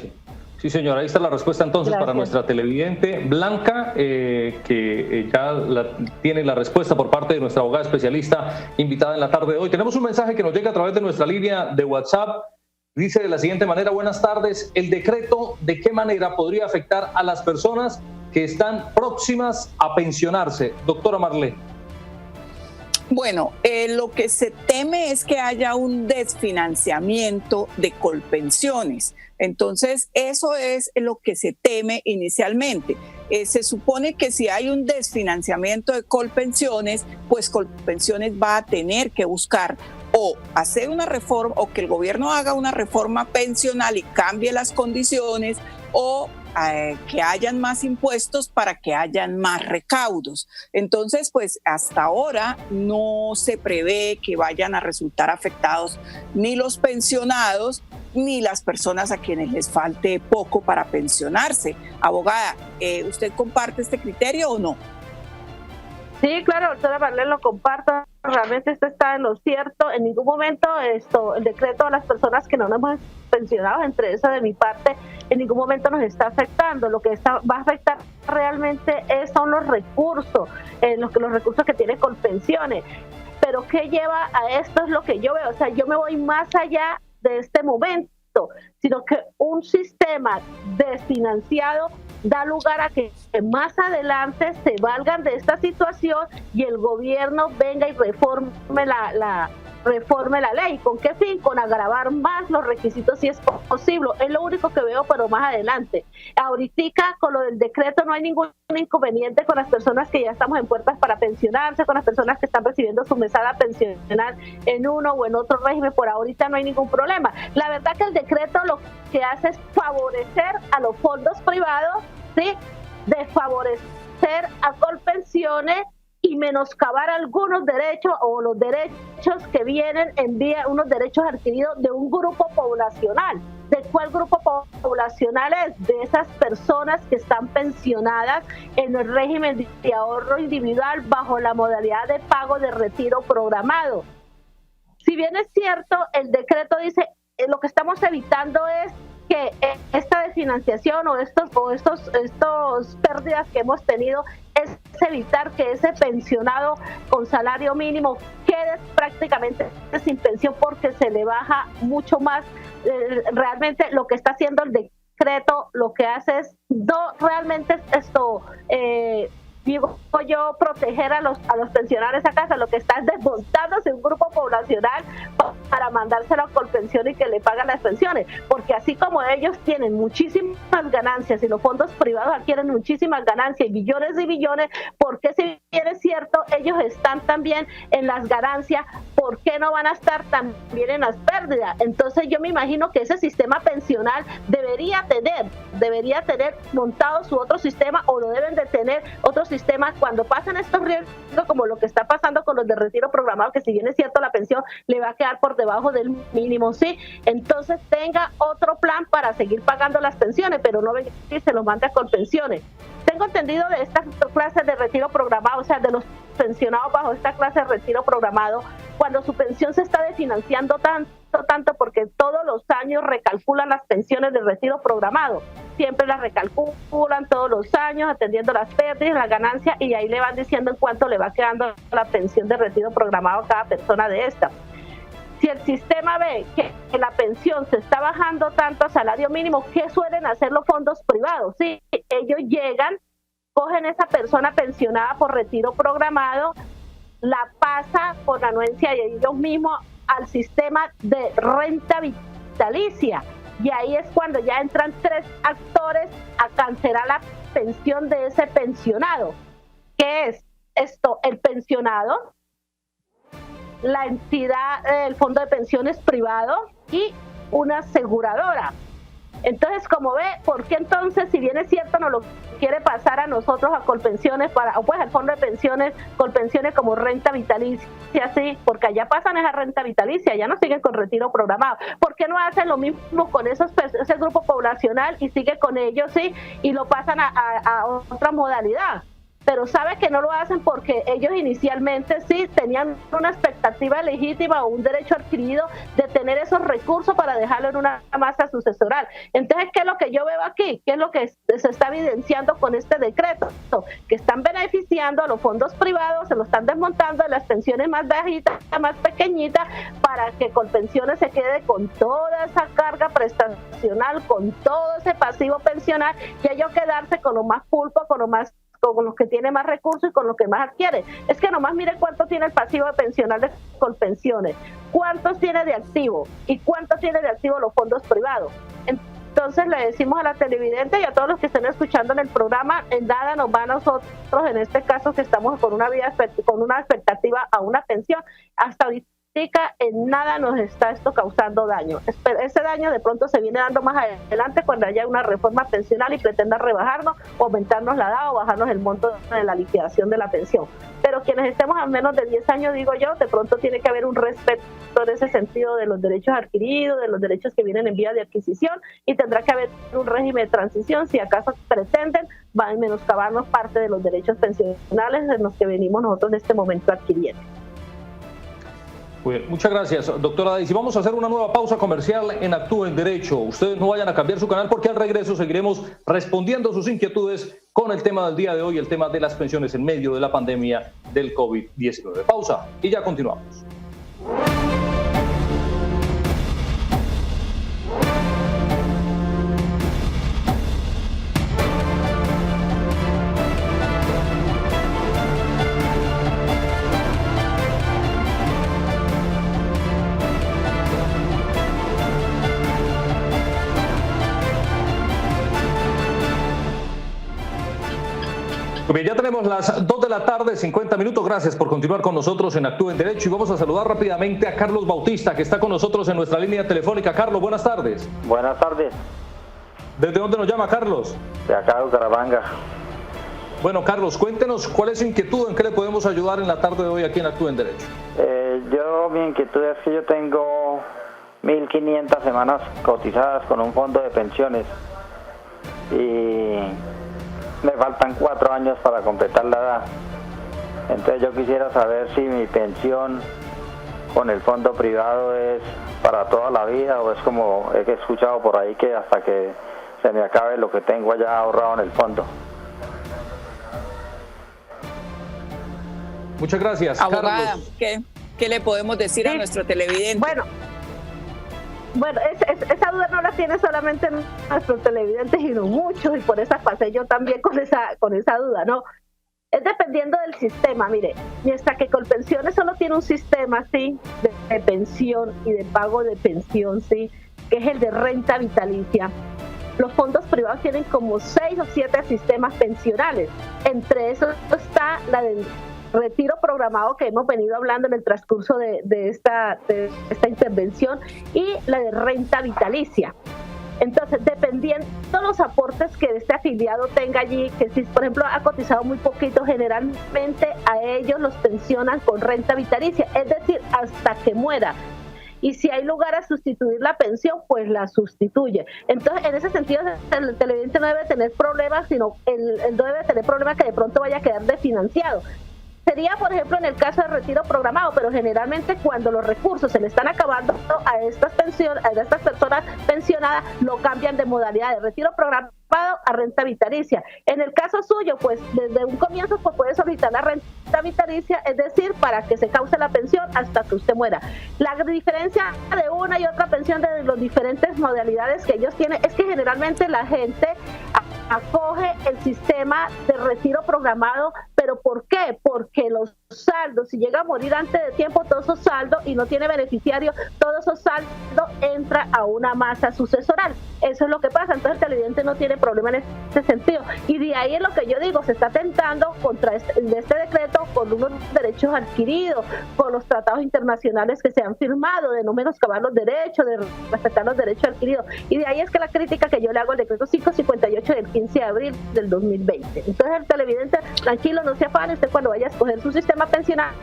Sí, señora, ahí está la respuesta entonces. Gracias. Para nuestra televidente Blanca, que ya tiene la respuesta por parte de nuestra abogada especialista invitada en la tarde de hoy. Tenemos un mensaje que nos llega a través de nuestra línea de WhatsApp. Dice de la siguiente manera: buenas tardes, ¿el decreto de qué manera podría afectar a las personas que están próximas a pensionarse? Doctora Marlene. Bueno, lo que se teme es que haya un desfinanciamiento de Colpensiones. Entonces, eso es lo que se teme inicialmente. Se supone que si hay un desfinanciamiento de Colpensiones, pues Colpensiones va a tener que buscar o hacer una reforma, o que el gobierno haga una reforma pensional y cambie las condiciones, o que hayan más impuestos para que hayan más recaudos. Entonces, pues hasta ahora no se prevé que vayan a resultar afectados ni los pensionados ni las personas a quienes les falte poco para pensionarse. Abogada, ¿usted comparte este criterio o no? Sí, claro, doctora Marlene, lo comparto. Realmente esto está en lo cierto. En ningún momento el decreto de las personas que no nos hemos pensionado, entre eso de mi parte, en ningún momento nos está afectando. Lo que va a afectar realmente son los recursos, los recursos que tiene Colpensiones. Pero ¿qué lleva a esto? Es lo que yo veo. O sea, yo me voy más allá de este momento, sino que un sistema desfinanciado da lugar a que más adelante se valgan de esta situación y el gobierno venga y reforme la ley. ¿Con qué fin? Con agravar más los requisitos si es posible. Es lo único que veo, pero más adelante. Ahorita con lo del decreto no hay ningún inconveniente con las personas que ya estamos en puertas para pensionarse, con las personas que están recibiendo su mesada pensional en uno o en otro régimen. Por ahorita no hay ningún problema. La verdad que el decreto lo que hace es favorecer a los fondos privados, ¿sí? Desfavorecer a Colpensiones y menoscabar algunos derechos o los derechos que vienen en vía, unos derechos adquiridos de un grupo poblacional. ¿De cuál grupo poblacional es? De esas personas que están pensionadas en el régimen de ahorro individual bajo la modalidad de pago de retiro programado. Si bien es cierto, el decreto dice, lo que estamos evitando es que esta desfinanciación o estos pérdidas que hemos tenido es evitar que ese pensionado con salario mínimo quede prácticamente sin pensión porque se le baja mucho más. Realmente lo que está haciendo el decreto lo que hace es no realmente digo yo, proteger a los pensionados a casa, lo que está es desmontándose un grupo poblacional para mandárselo a Colpensión y que le pagan las pensiones, porque así como ellos tienen muchísimas ganancias y los fondos privados adquieren muchísimas ganancias y billones y billones, ¿por qué, si bien es cierto, ellos están también en las ganancias, por qué no van a estar también en las pérdidas? Entonces yo me imagino que ese sistema pensional debería tener montado su otro sistema, o lo deben de tener otros sistemas cuando pasan estos riesgos, como lo que está pasando con los de retiro programado, que si bien es cierto la pensión le va a quedar por debajo del mínimo, sí, entonces tenga otro plan para seguir pagando las pensiones, pero no venga y se lo mande a Colpensiones. Tengo entendido de estas clases de retiro programado, o sea, de los pensionados bajo esta clase de retiro programado, cuando su pensión se está desfinanciando tanto porque todos los años recalculan las pensiones de retiro programado, siempre las recalculan todos los años atendiendo las pérdidas, las ganancias, y ahí le van diciendo en cuánto le va quedando la pensión de retiro programado a cada persona de esta. Si el sistema ve que la pensión se está bajando tanto a salario mínimo, ¿qué suelen hacer los fondos privados? Sí, ellos llegan, cogen esa persona pensionada por retiro programado, la pasa por anuencia de ellos mismos al sistema de renta vitalicia, y ahí es cuando ya entran 3 actores a cancelar la pensión de ese pensionado. ¿Qué es esto? El pensionado, la entidad del fondo de pensiones privado y una aseguradora. Entonces, como ve, ¿por qué entonces, si bien es cierto, nos lo quiere pasar a nosotros a Colpensiones, o pues al fondo de pensiones, Colpensiones como renta vitalicia, sí? Porque allá pasan esa renta vitalicia, ya no siguen con retiro programado. ¿Por qué no hacen lo mismo con ese grupo poblacional y sigue con ellos, sí? Y lo pasan a otra modalidad. Pero sabe que no lo hacen porque ellos inicialmente sí tenían una expectativa legítima o un derecho adquirido de tener esos recursos para dejarlo en una masa sucesoral. Entonces, ¿qué es lo que yo veo aquí? ¿Qué es lo que se está evidenciando con este decreto? Que están beneficiando a los fondos privados, se lo están desmontando de las pensiones más bajitas, más pequeñitas, para que Colpensiones se quede con toda esa carga prestacional, con todo ese pasivo pensional, y ellos quedarse con lo más pulpo, con los que tiene más recursos y con los que más adquiere. Es que nomás mire cuánto tiene el pasivo pensional de Colpensiones, cuántos tiene de activo y cuánto tiene de activo los fondos privados. Entonces le decimos a la televidente y a todos los que estén escuchando en el programa, en nada nos va a nosotros, en este caso que estamos con una expectativa a una pensión, hasta ahorita en nada nos está esto causando daño. Ese daño de pronto se viene dando más adelante cuando haya una reforma pensional y pretenda rebajarnos, aumentarnos la edad o bajarnos el monto de la liquidación de la pensión. Pero quienes estemos a menos de 10 años, digo yo, de pronto tiene que haber un respeto en ese sentido de los derechos adquiridos, de los derechos que vienen en vía de adquisición, y tendrá que haber un régimen de transición si acaso pretenden menoscabarnos parte de los derechos pensionales en los que venimos nosotros en este momento adquiriendo. Bien, muchas gracias, doctora Daisy. Vamos a hacer una nueva pausa comercial en Actúa en Derecho. Ustedes no vayan a cambiar su canal porque al regreso seguiremos respondiendo sus inquietudes con el tema del día de hoy, el tema de las pensiones en medio de la pandemia del COVID-19. Pausa y ya continuamos. Bien, ya tenemos las 2 de la tarde, 50 minutos. Gracias por continuar con nosotros en Actúa en Derecho, y vamos a saludar rápidamente a Carlos Bautista, que está con nosotros en nuestra línea telefónica. Carlos, buenas tardes. Buenas tardes. ¿Desde dónde nos llama, Carlos? De acá, de Bucaramanga. Bueno, Carlos, cuéntenos cuál es su inquietud, en qué le podemos ayudar en la tarde de hoy aquí en Actúa en Derecho. Mi inquietud es que yo tengo 1.500 semanas cotizadas con un fondo de pensiones y me faltan 4 años para completar la edad. Entonces yo quisiera saber si mi pensión con el fondo privado es para toda la vida, o es como he escuchado por ahí que hasta que se me acabe lo que tengo allá ahorrado en el fondo. Muchas gracias, abogada, Carlos. ¿Qué le podemos decir a nuestro televidente? Bueno, esa duda no la tiene solamente nuestros televidentes, sino muchos, y por esa pasé yo también con esa duda, ¿no? Es dependiendo del sistema. Mire, mientras que Colpensiones solo tiene un sistema, ¿sí?, de pensión y de pago de pensión, ¿sí?, que es el de renta vitalicia. Los fondos privados tienen como 6 o 7 sistemas pensionales. Entre esos está la del retiro programado, que hemos venido hablando en el transcurso de esta intervención, y la de renta vitalicia. Entonces, dependiendo de los aportes que este afiliado tenga allí, que si por ejemplo ha cotizado muy poquito, generalmente a ellos los pensionan con renta vitalicia, es decir, hasta que muera. Y si hay lugar a sustituir la pensión, pues la sustituye. Entonces, en ese sentido, el televidente no debe tener problemas, sino él no debe tener problemas que de pronto vaya a quedar desfinanciado. Sería, por ejemplo, en el caso de retiro programado, pero generalmente cuando los recursos se le están acabando a estas personas pensionadas, lo cambian de modalidad de retiro programado a renta vitalicia. En el caso suyo, pues desde un comienzo pues puede solicitar la renta vitalicia, es decir, para que se cause la pensión hasta que usted muera. La diferencia de una y otra pensión de las diferentes modalidades que ellos tienen es que generalmente la gente acoge el sistema de retiro programado, pero ¿por qué? Porque los saldos, si llega a morir antes de tiempo, todos esos saldos y no tiene beneficiario, todos esos saldos entra a una masa sucesoral. Eso es lo que pasa. Entonces el televidente no tiene problema en ese sentido. Y de ahí es lo que yo digo, se está atentando contra este decreto con unos derechos adquiridos, con los tratados internacionales que se han firmado, de no menoscabar los derechos, de respetar los derechos adquiridos. Y de ahí es que la crítica que yo le hago al decreto 558 del 15 de abril del 2020. Entonces el televidente, tranquilo, no se afane, usted cuando vaya a escoger su sistema pensional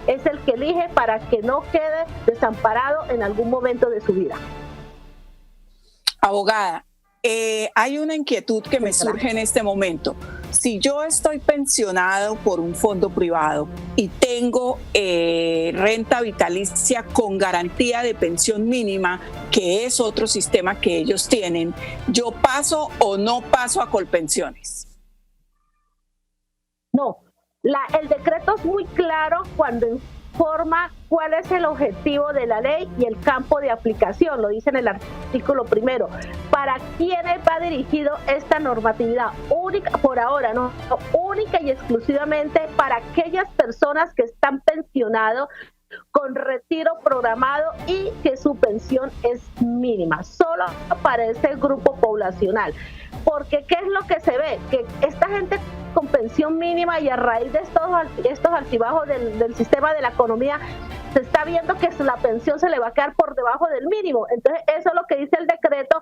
es el que elige para que no quede desamparado en algún momento de su vida. Abogada, hay una inquietud que me surge en este momento. Si yo estoy pensionado por un fondo privado y tengo renta vitalicia con garantía de pensión mínima, que es otro sistema que ellos tienen, ¿yo paso o no paso a Colpensiones? No, el decreto es muy claro cuando informa cuál es el objetivo de la ley y el campo de aplicación, lo dice en el artículo primero. ¿Para quiénes va dirigido esta normatividad? Única, por ahora, no, única y exclusivamente para aquellas personas que están pensionados con retiro programado y que su pensión es mínima, solo para ese grupo poblacional. Porque ¿qué es lo que se ve? Que esta gente con pensión mínima y a raíz de estos altibajos del sistema de la economía, se está viendo que la pensión se le va a quedar por debajo del mínimo. Entonces eso es lo que dice el decreto,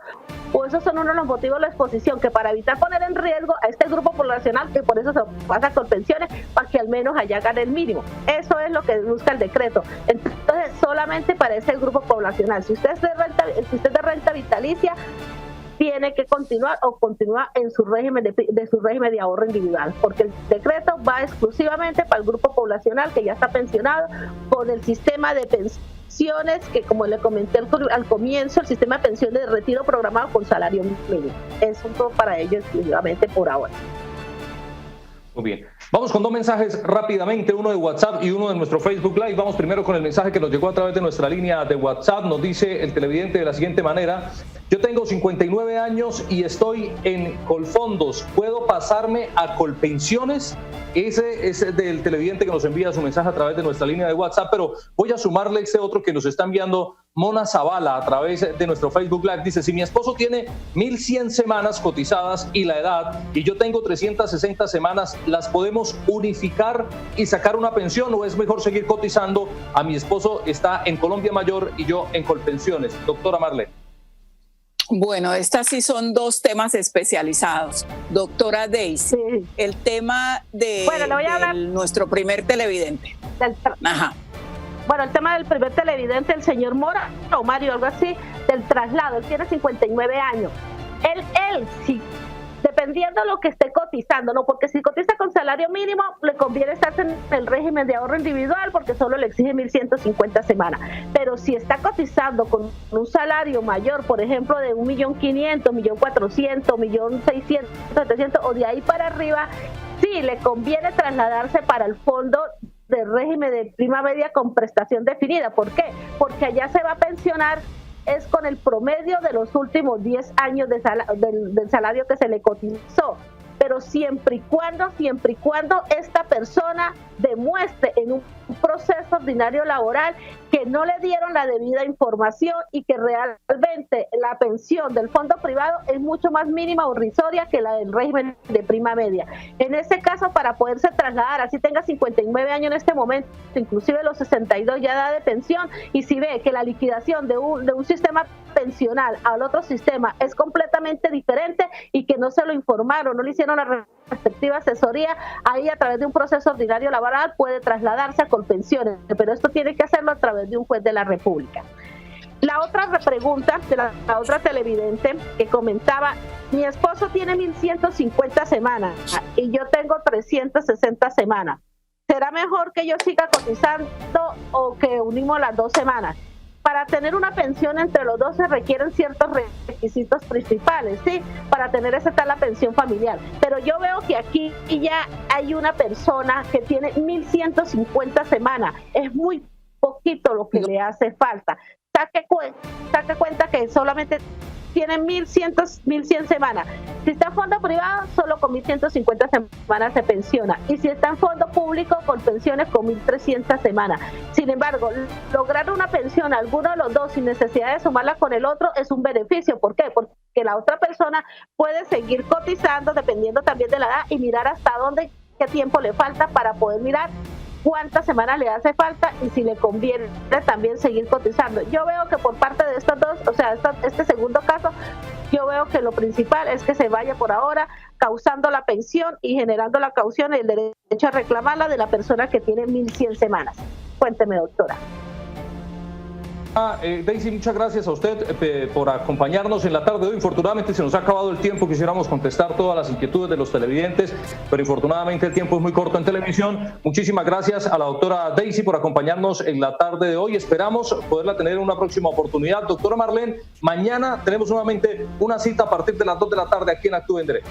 o esos son uno de los motivos de la exposición, que para evitar poner en riesgo a este grupo poblacional, que por eso se pasa con pensiones, para que al menos allá gane el mínimo. Eso es lo que busca el decreto. Entonces solamente para ese grupo poblacional. Si usted es de renta vitalicia, tiene que continuar o continúa en su régimen de ahorro individual, porque el decreto va exclusivamente para el grupo poblacional que ya está pensionado con el sistema de pensiones que, como le comenté al comienzo, el sistema de pensiones de retiro programado con salario mínimo. Es un todo para ellos exclusivamente por ahora. Muy bien. Vamos con dos mensajes rápidamente, uno de WhatsApp y uno de nuestro Facebook Live. Vamos primero con el mensaje que nos llegó a través de nuestra línea de WhatsApp. Nos dice el televidente de la siguiente manera: yo tengo 59 años y estoy en Colfondos. ¿Puedo pasarme a Colpensiones? Ese es del televidente que nos envía su mensaje a través de nuestra línea de WhatsApp, pero voy a sumarle este otro que nos está enviando Mona Zavala a través de nuestro Facebook Live. Dice: si mi esposo tiene 1.100 semanas cotizadas y la edad, y yo tengo 360 semanas, ¿las podemos unificar y sacar una pensión, o es mejor seguir cotizando? A mi esposo está en Colombia Mayor y yo en Colpensiones. Doctora Marlene. Bueno, estas sí son dos temas especializados. Doctora Daisy, sí. El tema de nuestro primer televidente. Ajá. Bueno, el tema del primer televidente, el señor Mora, o Mario, algo así, del traslado. Él tiene 59 años. Él sí, dependiendo de lo que esté cotizando, ¿no? Porque si cotiza con salario mínimo, le conviene estar en el régimen de ahorro individual porque solo le exige 1.150 semanas. Pero si está cotizando con un salario mayor, por ejemplo, de 1.500.000, 1.400.000, 1.600.000, 700.000 o de ahí para arriba, sí le conviene trasladarse para el fondo de régimen de prima media con prestación definida. ¿Por qué? Porque allá se va a pensionar es con el promedio de los últimos 10 años del salario que se le cotizó. pero siempre y cuando esta persona demuestre en un proceso ordinario laboral que no le dieron la debida información y que realmente la pensión del fondo privado es mucho más mínima o irrisoria que la del régimen de prima media. En ese caso, para poderse trasladar, así tenga 59 años en este momento, inclusive los 62 ya da de pensión, y si ve que la liquidación de un sistema pensional al otro sistema es completamente diferente y que no se lo informaron, no le hicieron la respectiva asesoría, ahí a través de un proceso ordinario laboral puede trasladarse a Colpensiones, pero esto tiene que hacerlo a través de un juez de la República. La otra pregunta de la otra televidente que comentaba, mi esposo tiene 1.150 semanas y yo tengo 360 semanas. ¿Será mejor que yo siga cotizando o que unimos las 2 semanas? Para tener una pensión entre los dos se requieren ciertos requisitos principales, ¿sí? Para tener esa tal la pensión familiar. Pero yo veo que aquí ya hay una persona que tiene 1.150 semanas. Es muy poquito lo que le hace falta. Saque cuenta que solamente tiene 1.100 semanas. Si está en fondo privado, solo con 1.150 semanas se pensiona. Y si está en fondo público, con pensiones con 1.300 semanas. Sin embargo, lograr una pensión a alguno de los dos sin necesidad de sumarla con el otro es un beneficio. ¿Por qué? Porque la otra persona puede seguir cotizando dependiendo también de la edad y mirar hasta dónde, qué tiempo le falta para poder mirar cuántas semanas le hace falta y si le conviene también seguir cotizando. Yo veo que por parte de estos dos, o sea, este segundo caso, yo veo que lo principal es que se vaya por ahora causando la pensión y generando la caución y el derecho a reclamarla de la persona que tiene 1.100 semanas. Cuénteme, doctora. Daisy, muchas gracias a usted por acompañarnos en la tarde de hoy. Infortunadamente se nos ha acabado el tiempo, quisiéramos contestar todas las inquietudes de los televidentes, pero infortunadamente el tiempo es muy corto en televisión. Muchísimas gracias a la doctora Daisy por acompañarnos en la tarde de hoy. Esperamos poderla tener en una próxima oportunidad. Doctora Marlene, mañana tenemos nuevamente una cita a partir de las 2 de la tarde aquí en Actúe en Derecho.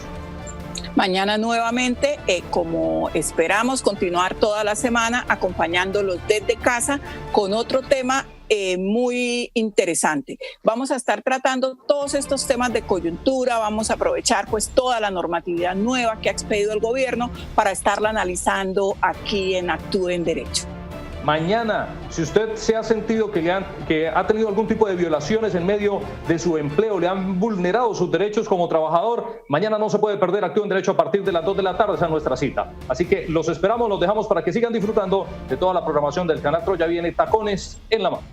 Mañana nuevamente, como esperamos continuar toda la semana acompañándolos desde casa con otro tema muy interesante. Vamos a estar tratando todos estos temas de coyuntura, vamos a aprovechar pues toda la normatividad nueva que ha expedido el gobierno para estarla analizando aquí en Actúe en Derecho. Mañana, si usted se ha sentido que ha tenido algún tipo de violaciones en medio de su empleo, le han vulnerado sus derechos como trabajador, mañana no se puede perder Actúe en Derecho a partir de las 2 de la tarde, esa es nuestra cita. Así que los esperamos, los dejamos para que sigan disfrutando de toda la programación del canal Troya. Viene Tacones en la Mano.